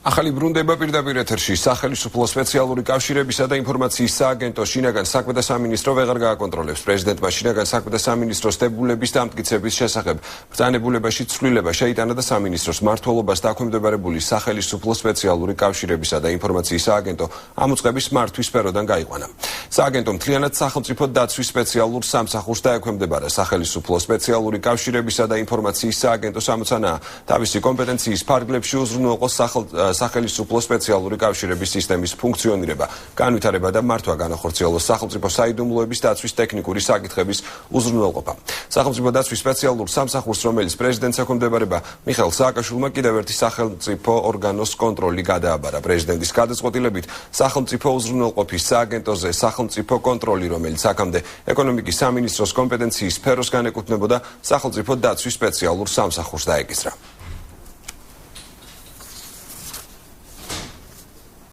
ახალი ბრუნდება პირდაპირ ეთერში სახელმწიფო სპეციალური კავშირებისა და ინფორმაციის სააგენტო შინაგან საქმეთა სამინისტრო ვეღარ გააკონტროლებს პრეზიდენტმა შინაგან საქმეთა სამინისტროს დებულების დამტკიცების შესახებ ბრძანებულებაში ცვლილება შეიტანა და სამინისტროს მმართველობას დაქვემდებარებული სახელმწიფო სპეციალური კავშირებისა და ინფორმაციის სააგენტო ამ უწყების მართვის სფეროდან გაიყვანა. სააგენტო მთლიანად სახელმწიფო დაცვის სპეციალურ სამსახურს დაექვემდებარა სახელმწიფო სპეციალური კავშირებისა და ინფორმაციის სააგენტოს ამოცანაა თავისი კომპეტენციის ფარგლებში უზრუნველყოს სახელმწიფო სპეციალური კავშირების სისტემის ფუნქციონირება, განვითარება და მართვა განახორციელოს სახელმწიფო საიდუმლოების დაცვის ტექნიკური საკითხების უზრუნველყოფა. სახელმწიფო დაცვის სპეციალურ სამსახურს, რომელიც პრეზიდენტს ექვემდებარება, მიხეილ სააკაშვილმა კიდევ ერთი სახელმწიფო ორგანოს კონტროლი გადააბარა. პრეზიდენტის გადაწყვეტილებით სახელმწიფო უზრუნველყოფის სააგენტოზე სახელმწიფო კონტროლი, რომელიც აქამდე ეკონომიკის სამინისტროს კომპეტენციის სფეროს განეკუთვნებოდა, სახელმწიფო დაცვის სპეციალურ სამსახურს დაეკისრა.